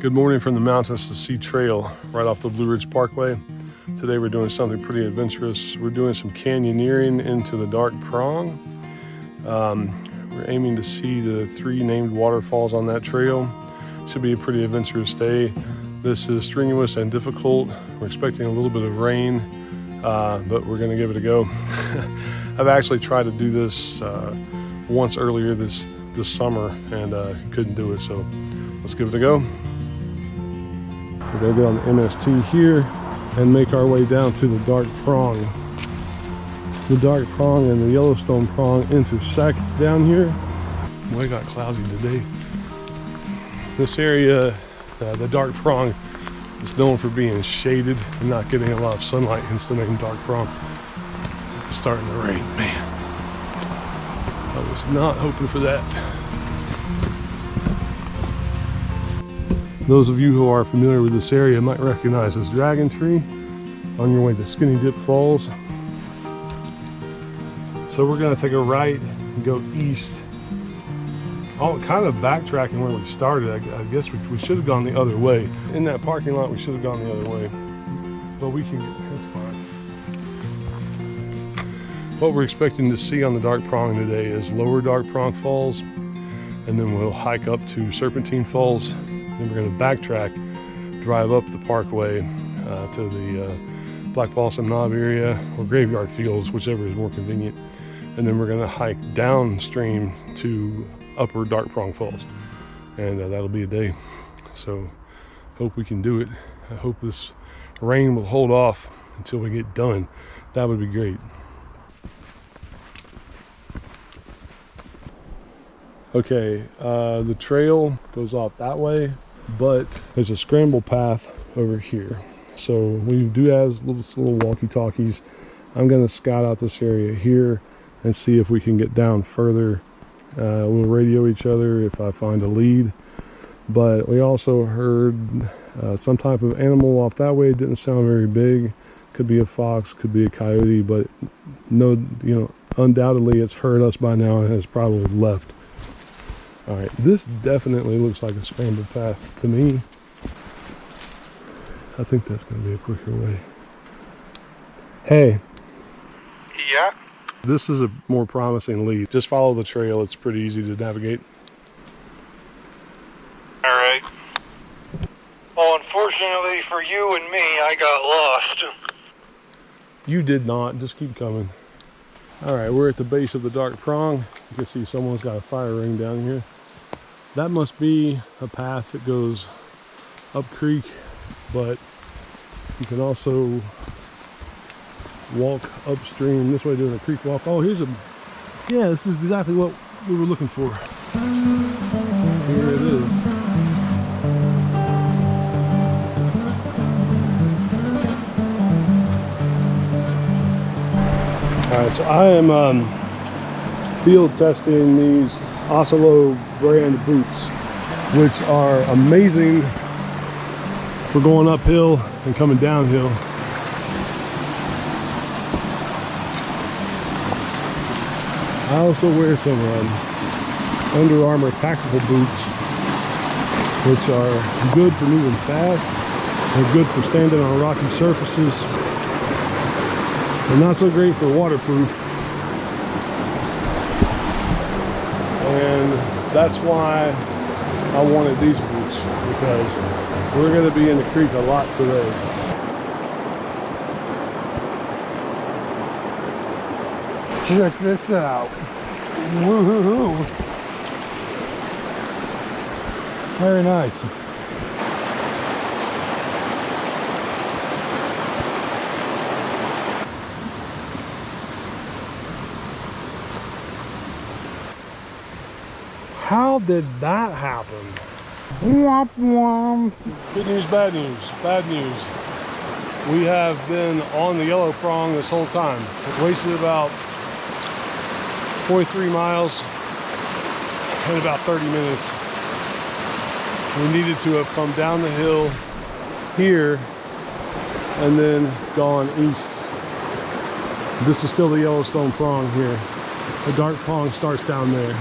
Good morning from the Mountains to Sea Trail, right off the Blue Ridge Parkway. Today we're doing something pretty adventurous. We're doing some canyoneering into the Dark Prong. We're aiming to see the 3 named waterfalls on that trail. Should be a pretty adventurous day. This is strenuous and difficult. We're expecting a little bit of rain, but we're gonna give it a go. I've actually tried to do this once earlier this summer and couldn't do it, so let's give it a go. We're gonna get on the MST here and make our way down to the Dark Prong. The Dark Prong and the Yellowstone Prong intersect down here. Boy, it got cloudy today. This area, the Dark Prong, is known for being shaded and not getting a lot of sunlight, hence the name Dark Prong. It's starting to rain, man. I was not hoping for that. Those of you who are familiar with this area might recognize this dragon tree on your way to Skinny Dip Falls. So we're going to take a right and go east. Oh, kind of backtracking where we started. I guess we should have gone the other way. In that parking lot, we should have gone the other way. But we can get, that's fine. What we're expecting to see on the Dark Prong today is Lower Dark Prong Falls. And then we'll hike up to Serpentine Falls. Then we're going to backtrack, drive up the parkway to the Black Balsam Knob area or Graveyard Fields, whichever is more convenient. And then we're going to hike downstream to Upper Dark Prong Falls. And that'll be a day. So hope we can do it. I hope this rain will hold off until we get done. That would be great. Okay, the trail goes off that way, but there's a scramble path over here. So we do have little walkie-talkies. I'm gonna scout out this area here and see if we can get down further. We'll radio each other if I find a lead. But we also heard some type of animal off that way. It didn't sound very big. Could be a fox, could be a coyote, but no, undoubtedly it's heard us by now and has probably left. All right, this definitely looks like a scramble path to me. I think that's gonna be a quicker way. Hey. Yeah? This is a more promising lead. Just follow the trail, it's pretty easy to navigate. All right. Well, unfortunately for you and me, I got lost. You did not, just keep coming. All right, we're at the base of the Dark Prong. You can see someone's got a fire ring down here. That must be a path that goes up creek, but you can also walk upstream this way doing a creek walk. Oh, here's yeah, this is exactly what we were looking for. Here it is. All right, so I am field testing these Oslo brand boots, which are amazing for going uphill and coming downhill. I also wear some Under Armour tactical boots, which are good for moving fast. They're good for standing on rocky surfaces. They're not so great for waterproof. And that's why I wanted these boots, because we're going to be in the creek a lot today. Check this out. Woohoo! Very nice. How did that happen? Womp womp. Good news, bad news. Bad news. We have been on the Yellow Prong this whole time. Wasted about 0.3 miles in about 30 minutes. We needed to have come down the hill here and then gone east. This is still the Yellowstone Prong here. The Dark Prong starts down there.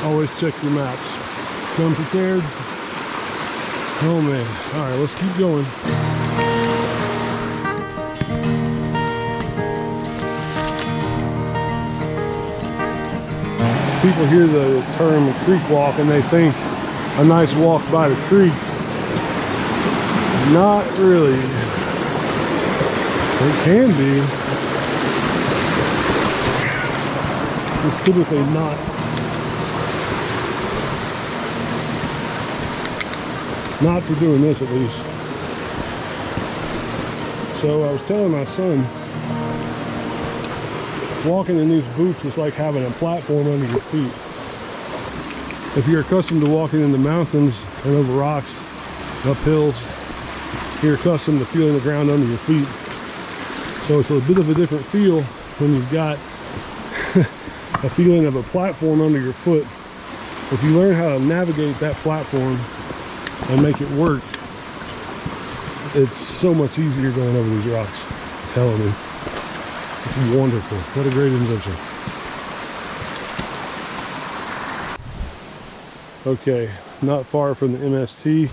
Always check your maps. Come prepared. Oh man. All right, let's keep going. People hear the term creek walk and they think a nice walk by the creek. Not really. It can be. It's typically not. Not for doing this, at least. So I was telling my son, walking in these boots is like having a platform under your feet. If you're accustomed to walking in the mountains and over rocks, up hills, you're accustomed to feeling the ground under your feet. So it's a bit of a different feel when you've got a feeling of a platform under your foot. If you learn how to navigate that platform and make it work, it's so much easier going over these rocks. I'm telling you. It's wonderful. What a great invention. Okay, not far from the MST,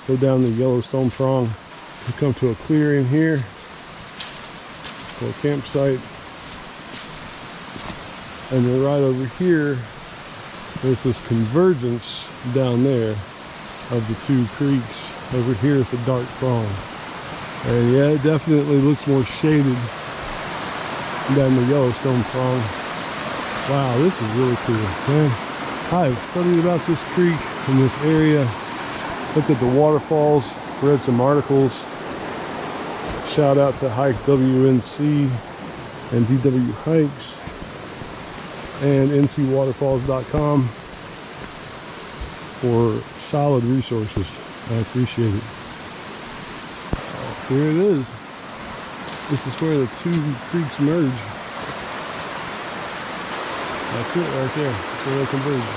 go down the Yellowstone Prong. We come to a clearing here, a campsite, and then right over here, there's this convergence down there of the two creeks. Over here is the Dark Prong. And yeah, it definitely looks more shaded than the Yellowstone Prong. Wow, this is really cool, man. I've studied about this creek in this area, looked at the waterfalls, read some articles. Shout out to Hike WNC and DW Hikes and ncwaterfalls.com for solid resources. I appreciate it. Here it is. This is where the two creeks merge. That's it right there. That's where they converge.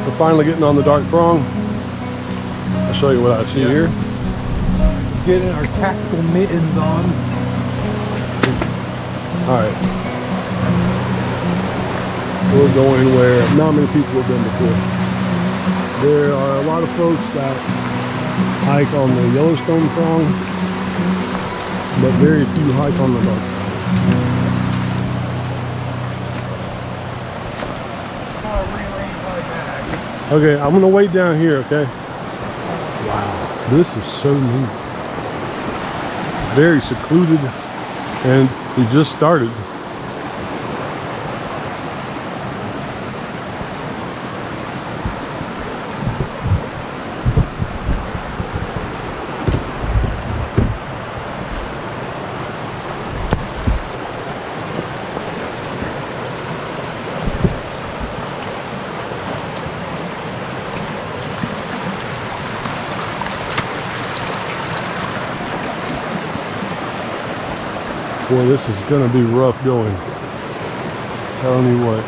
We're finally getting on the Dark Prong. I'll show you what I see here. Getting our tactical mittens on. Alright. We're going where not many people have been before. There are a lot of folks that hike on the Yellowstone Prong, but very few hike on the Dark Prong. Okay, I'm gonna wait down here, okay? Wow, this is so neat. Very secluded, and we just started. Boy, this is gonna be rough going. Telling you what.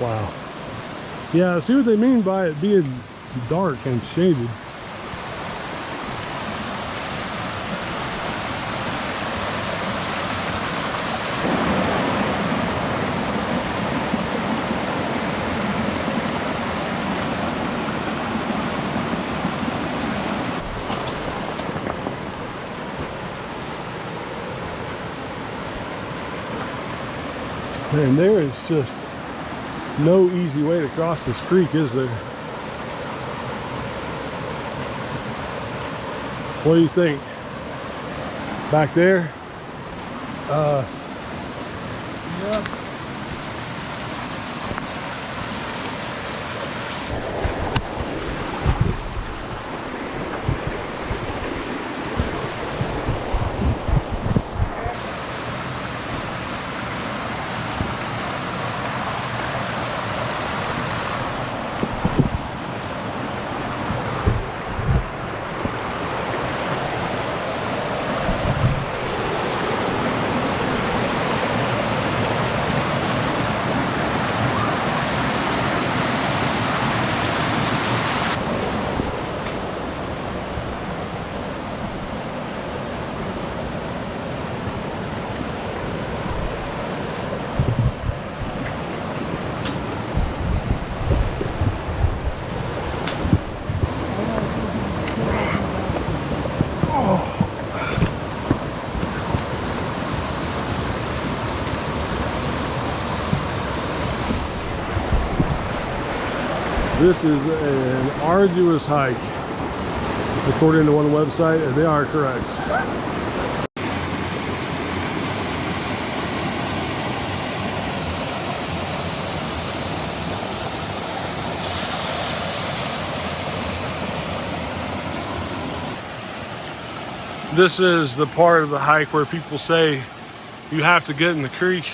Wow. Yeah, I see what they mean by it being dark and shaded. Man, there is just no easy way to cross this creek, is there? What do you think? Back there? This is an arduous hike, according to one website, and they are correct. This is the part of the hike where people say you have to get in the creek.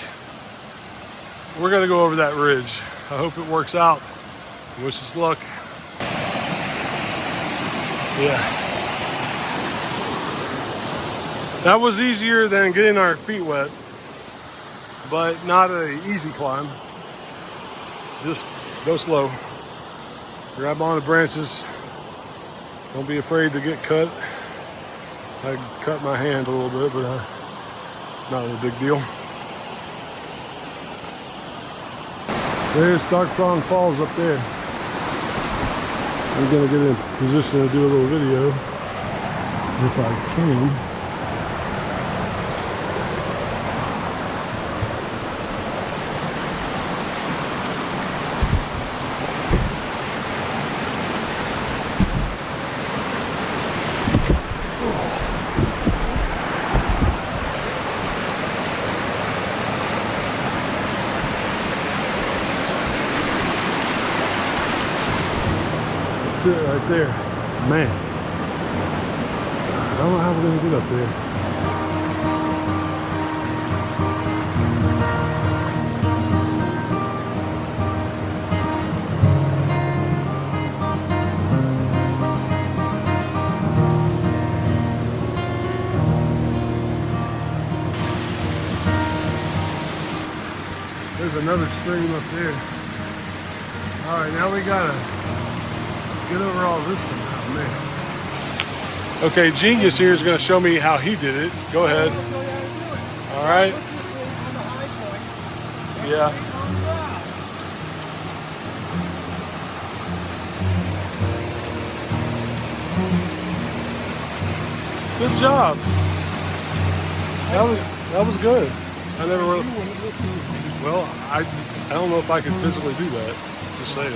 We're gonna go over that ridge. I hope it works out. Wish us luck. Yeah. That was easier than getting our feet wet, but not an easy climb. Just go slow. Grab on the branches. Don't be afraid to get cut. I cut my hand a little bit, but not a big deal. There's Dark Prong Falls up there. I'm gonna get in position to do a little video if I can. That's it right there. Man, I don't know how we're gonna get up there. There's another stream up there. All right, now we gotta get over all this somehow, man. Okay, Genius here is going to show me how he did it. Go ahead. All right. Yeah. Good job. That was good. I never really. Well, I don't know if I could physically do that. Just saying.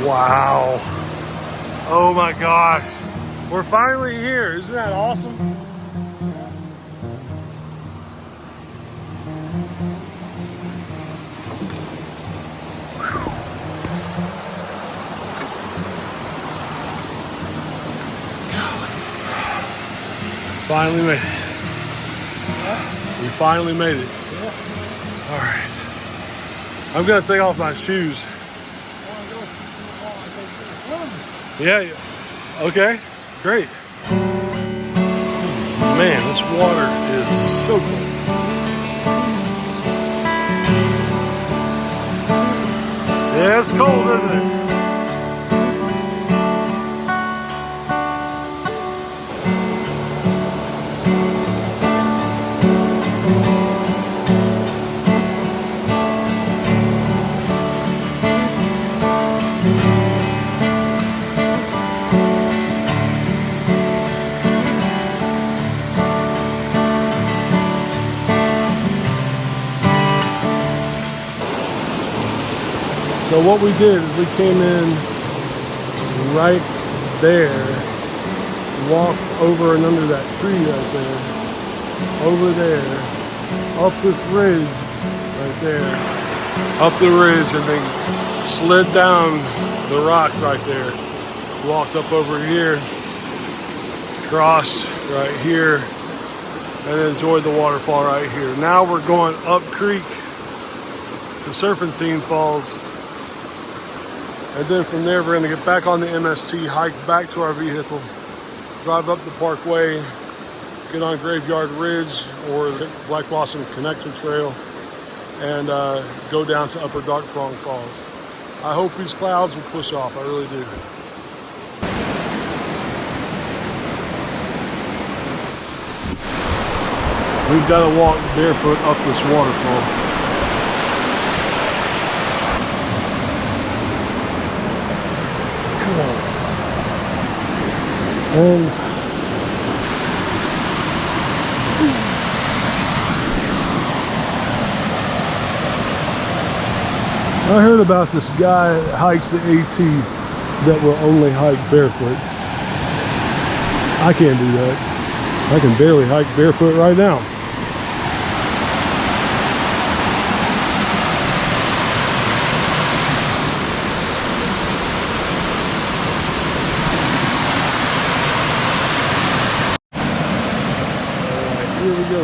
Wow. Oh my gosh. We're finally here. Isn't that awesome? Finally made it. We finally made it. All right. I'm gonna take off my shoes. Yeah. Okay. Great. Man, this water is so cold. Yeah, it's cold, isn't it? So what we did is we came in right there, walked over and under that tree right there, over there, up this ridge right there, up the ridge, and then slid down the rock right there. Walked up over here, crossed right here, and enjoyed the waterfall right here. Now we're going up creek to Serpentine Falls, and then from there we're going to get back on the MST, hike back to our vehicle, drive up the parkway, get on Graveyard Ridge or the Black Blossom Connector Trail, and go down to Upper Dark Prong Falls. I hope these clouds will push off, I really do. We've got to walk barefoot up this waterfall. Come on. And I heard about this guy that hikes the AT that will only hike barefoot. I can't do that. I can barely hike barefoot right now. Here we go.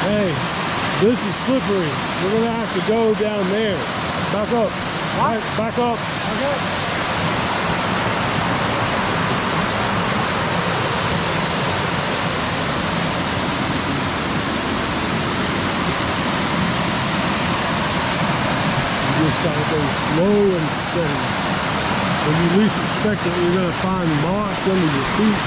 Hey, this is slippery. We're gonna have to go down there. Back up. What? Back up. Okay. You just gotta go slow and steady. When you least expect it, you're gonna find moss under your feet.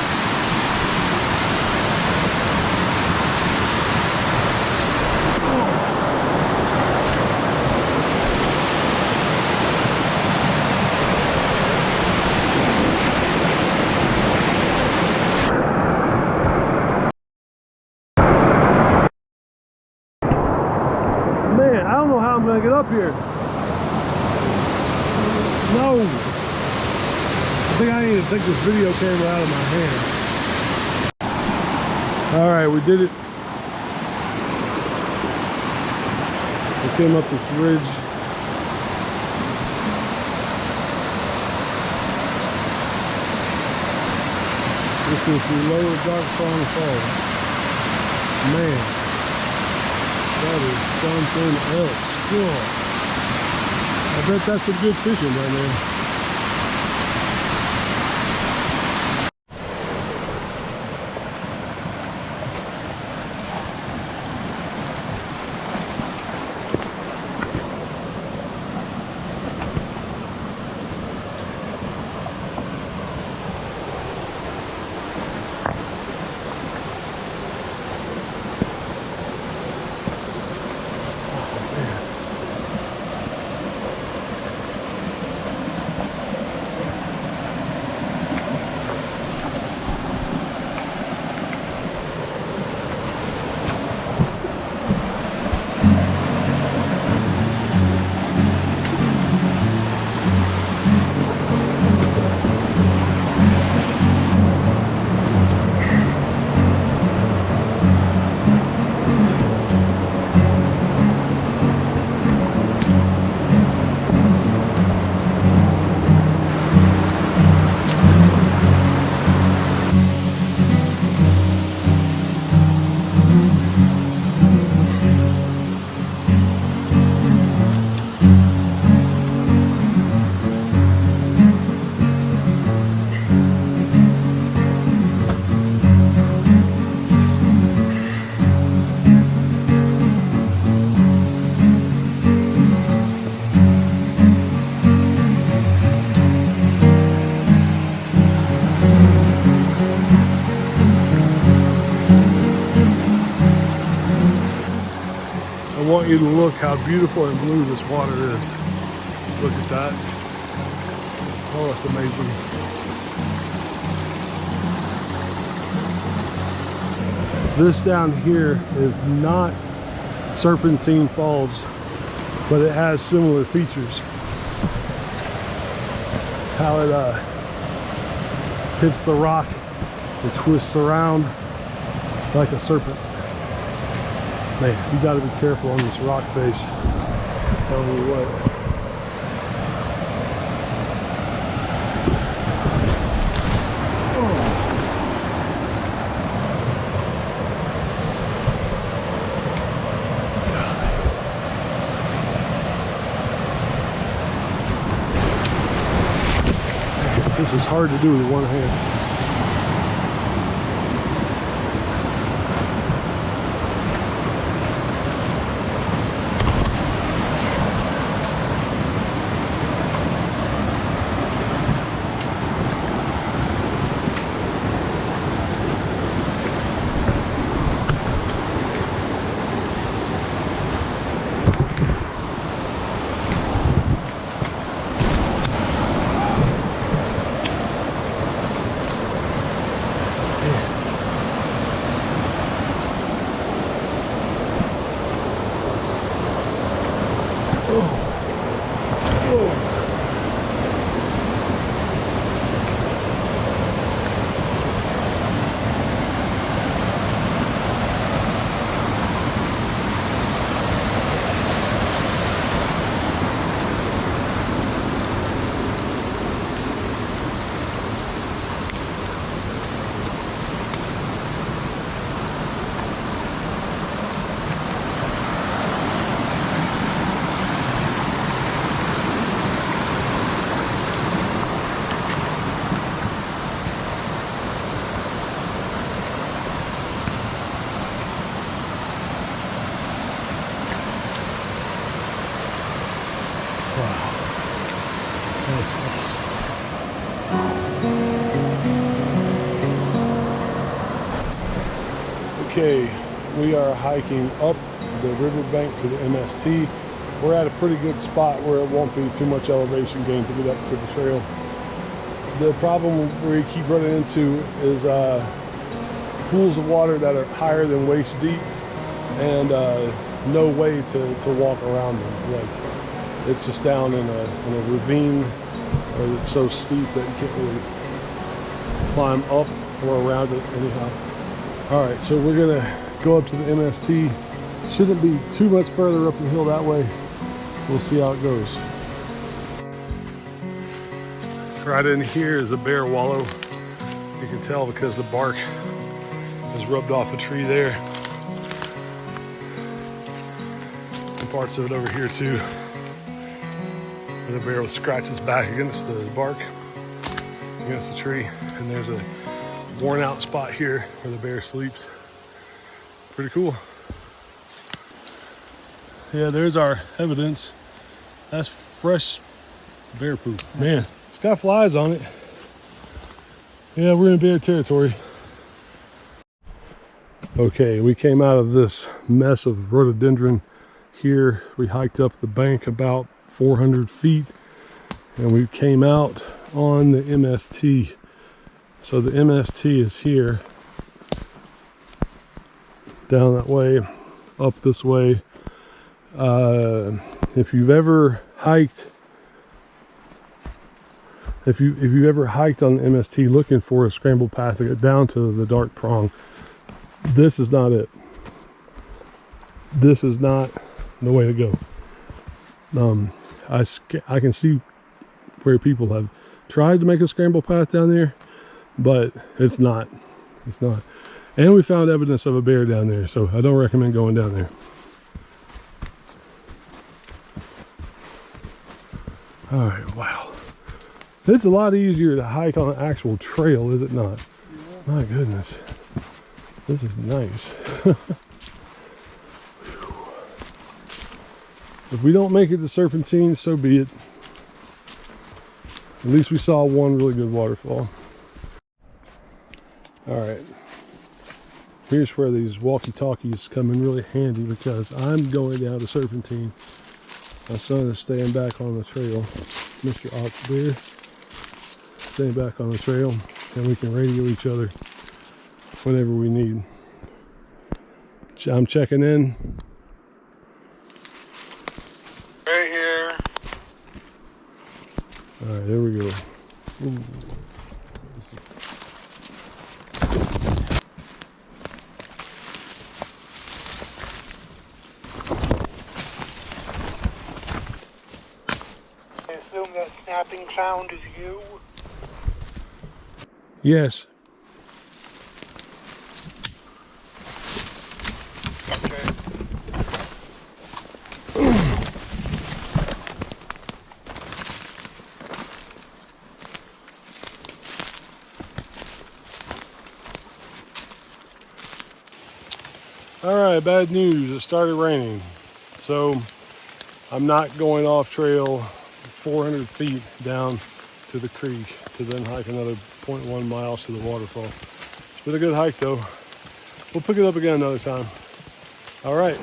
Man, I don't know how I'm gonna get up here. No. I think I need to take this video camera out of my hands. All right, we did it. We came up this ridge. This is the Lower Dark Prong Falls. Man, that is something else. Cool. I bet that's some good fishing down there. I want you to look how beautiful and blue this water is. Look at that. Oh, it's amazing. This down here is not Serpentine Falls, but it has similar features. How it hits the rock and twists around like a serpent. Man, you gotta be careful on this rock face. Tell me what. This is hard to do with one hand. Okay, we are hiking up the riverbank to the MST. We're at a pretty good spot where it won't be too much elevation gain to get up to the trail. The problem we keep running into is pools of water that are higher than waist deep and no way to walk around them. Like, it's just down in a ravine, or it's so steep that you can't really climb up or around it anyhow. All right, so we're gonna go up to the MST. Shouldn't be too much further up the hill that way. We'll see how it goes. Right in here is a bear wallow. You can tell because the bark has rubbed off the tree there. And parts of it over here too. And the bear will scratch its back against the bark, against the tree. And there's a worn out spot here where the bear sleeps. Pretty cool. Yeah, there's our evidence. That's fresh bear poop. Man, it's got flies on it. Yeah, we're in bear territory. Okay, we came out of this mess of rhododendron here. We hiked up the bank about 400 feet and we came out on the MST. So the MST is here, down that way, up this way. If you've ever hiked, if you ever hiked on the MST looking for a scramble path to get down to the Dark Prong, this is not it. This is not the way to go. I can see where people have tried to make a scramble path down there, but it's not. And we found evidence of a bear down there, so I don't recommend going down there. All right, wow. It's a lot easier to hike on an actual trail, is it not? Yeah. My goodness. This is nice. If we don't make it to Serpentine, so be it. At least we saw one really good waterfall. All right. Here's where these walkie-talkies come in really handy because I'm going down the Serpentine. My son is staying back on the trail. Mr. Ox Bear staying back on the trail, and we can radio each other whenever we need. I'm checking in. Right here. All right, there we go. Ooh. I assume that snapping sound is you. Yes. Okay. All right, bad news. It started raining. So I'm not going off trail 400 feet down to the creek to then hike another 0.1 miles to the waterfall. It's been a good hike though. We'll pick it up again another time. All right.